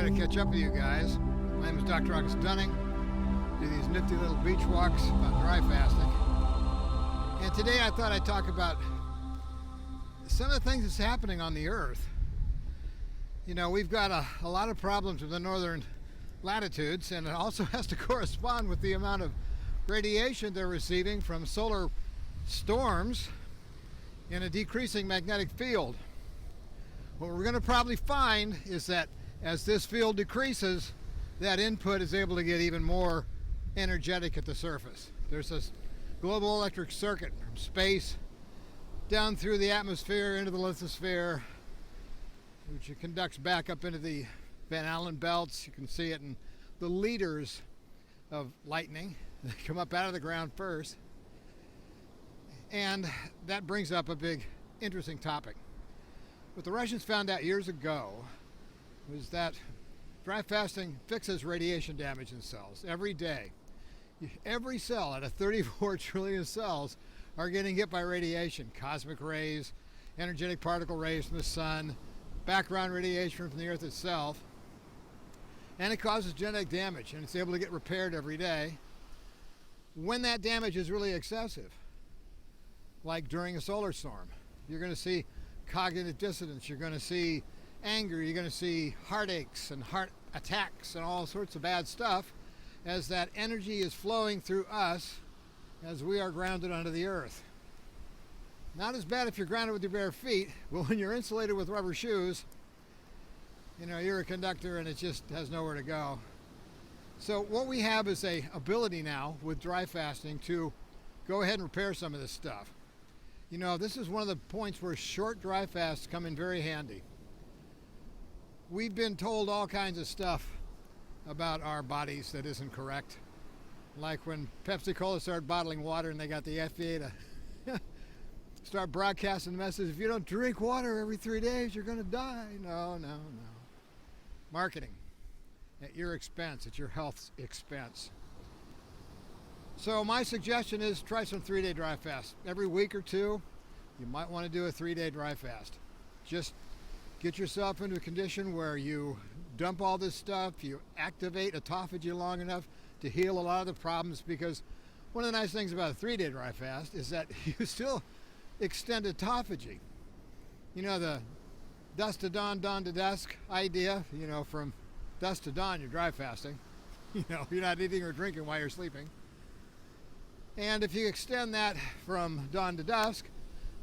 I better catch up with you guys. My name is Dr. August Dunning. Do these nifty little beach walks about dry fasting. And today I thought I'd talk about some of the things that's happening on the earth. You know, we've got a lot of problems with the northern latitudes, and it also has to correspond with the amount of radiation they're receiving from solar storms in a decreasing magnetic field. What we're going to probably find is that as this field decreases, that input is able to get even more energetic at the surface. There's this global electric circuit from space down through the atmosphere into the lithosphere, which conducts back up into the Van Allen belts. You can see it in the liters of lightning that come up out of the ground first. And that brings up a big, interesting topic. What the Russians found out years ago was that dry fasting fixes radiation damage in cells every day. Every cell out of 34 trillion cells are getting hit by radiation, cosmic rays, energetic particle rays from the sun, background radiation from the earth itself, and it causes genetic damage, and it's able to get repaired every day when that damage is really excessive. Like during a solar storm, you're going to see cognitive dissonance, you're going to see anger, you're going to see heartaches and heart attacks and all sorts of bad stuff as that energy is flowing through us as we are grounded onto the earth. Not as bad if you're grounded with your bare feet, but when you're insulated with rubber shoes, you know, you're a conductor and it just has nowhere to go. So what we have is a ability now with dry fasting to go ahead and repair some of this stuff. You know, this is one of the points where short dry fasts come in very handy. We've been told all kinds of stuff about our bodies that isn't correct. Like when Pepsi-Cola started bottling water and they got the FDA to start broadcasting the message, if you don't drink water every 3 days, you're going to die. No. Marketing at your expense, at your health's expense. So my suggestion is try some 3-day dry fast. Every week or two, you might want to do a 3-day dry fast. Just get yourself into a condition where you dump all this stuff, you activate autophagy long enough to heal a lot of the problems, because one of the nice things about a 3-day dry fast is that you still extend autophagy. You know, the dusk to dawn, dawn to dusk idea, you know, from dusk to dawn, you're dry fasting. You know, you're not eating or drinking while you're sleeping. And if you extend that from dawn to dusk,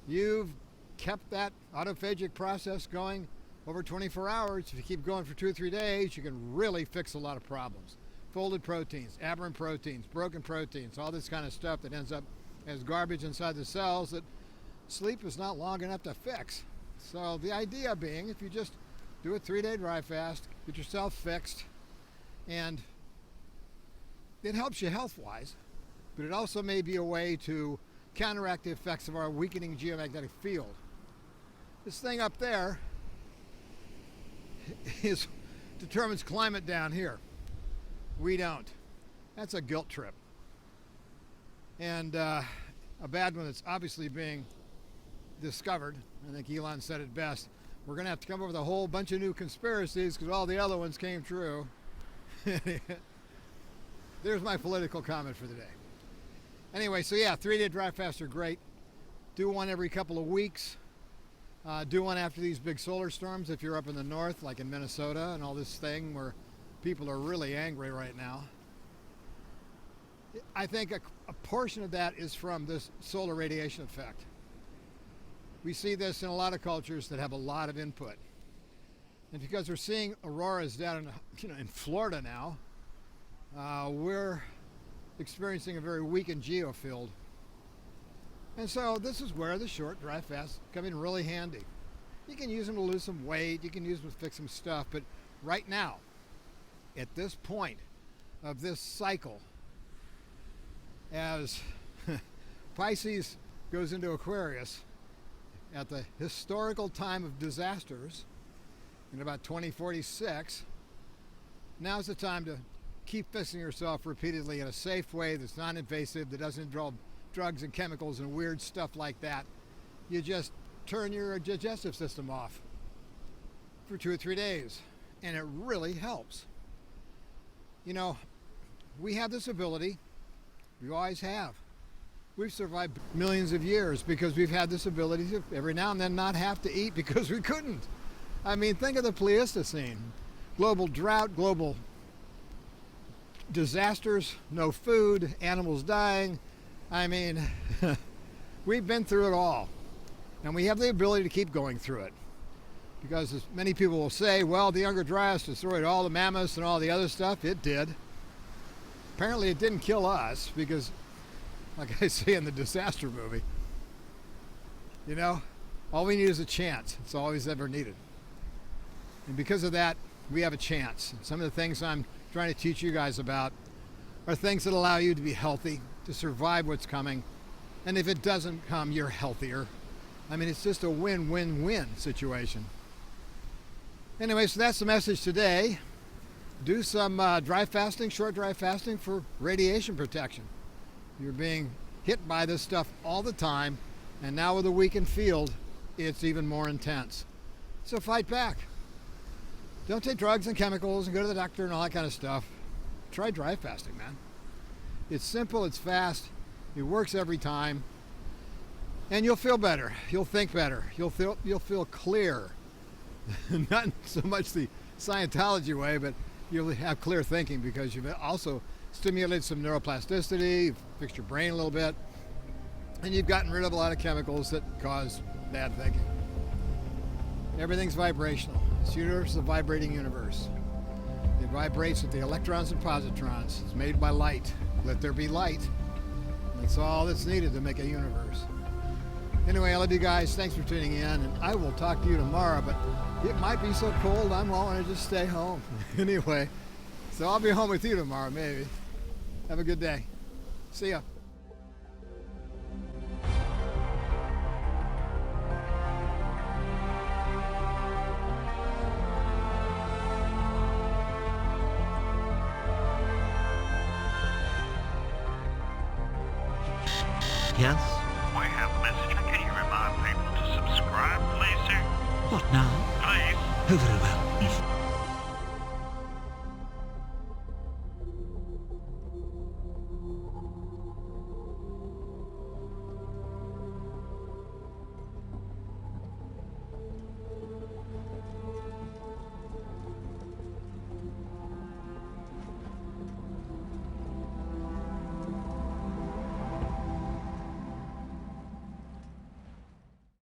you've kept that autophagic process going over 24 hours. If you keep going for 2 or 3 days, you can really fix a lot of problems. Folded proteins, aberrant proteins, broken proteins, all this kind of stuff that ends up as garbage inside the cells that sleep is not long enough to fix. So the idea being, if you just do a 3-day dry fast, get yourself fixed, and it helps you health-wise, but it also may be a way to counteract the effects of our weakening geomagnetic field. This thing up there determines climate down here. We don't. That's a guilt trip. And a bad one that's obviously being discovered. I think Elon said it best. We're going to have to come up with a whole bunch of new conspiracies because all the other ones came true. There's my political comment for the day. Anyway, so yeah, 3-day dry fasts are great. Do one every couple of weeks. Do one after these big solar storms if you're up in the north, like in Minnesota and all this thing where people are really angry right now. I think a portion of that is from this solar radiation effect. We see this in a lot of cultures that have a lot of input. And because we're seeing auroras down in Florida now, we're experiencing a very weakened geofield. And so this is where the short dry fasts come in really handy. You can use them to lose some weight, you can use them to fix some stuff, but right now, at this point of this cycle, as Pisces goes into Aquarius at the historical time of disasters in about 2046, now's the time to keep fixing yourself repeatedly in a safe way that's non-invasive, that doesn't involve drugs and chemicals and weird stuff like that. You just turn your digestive system off for 2 or 3 days. and it really helps. You know, we have this ability. We always have. We've survived millions of years because we've had this ability to every now and then not have to eat because we couldn't. I mean, think of the Pleistocene. Global drought, global disasters, no food, animals dying. I mean, we've been through it all. And we have the ability to keep going through it. Because as many people will say, well, the Younger Dryas destroyed all the mammoths and all the other stuff. It did. Apparently it didn't kill us because, like I say in the disaster movie, you know, all we need is a chance. It's all we've ever needed. And because of that, we have a chance. Some of the things I'm trying to teach you guys about are things that allow you to be healthy, to survive what's coming. And if it doesn't come, you're healthier. I mean, it's just a win-win-win situation. Anyway, so that's the message today. Do some dry fasting, short dry fasting for radiation protection. You're being hit by this stuff all the time, and now with a weakened field, it's even more intense. So fight back. Don't take drugs and chemicals and go to the doctor and all that kind of stuff. Try dry fasting, man. It's simple, it's fast, it works every time, and you'll feel better. You'll think better. You'll feel clear. Not so much the Scientology way, but you'll have clear thinking because you've also stimulated some neuroplasticity, you've fixed your brain a little bit, and you've gotten rid of a lot of chemicals that cause bad thinking. Everything's vibrational. This universe is a vibrating universe. It vibrates with the electrons and positrons. It's made by light. Let there be light. That's all that's needed to make a universe. Anyway, I love you guys. Thanks for tuning in, and I will talk to you tomorrow, but it might be so cold I want to just stay home. Anyway, so I'll be home with you tomorrow, maybe. Have a good day. See ya. Yes? We have a message. Can you remind people to subscribe, please, sir? What now? Please. Oh, very well.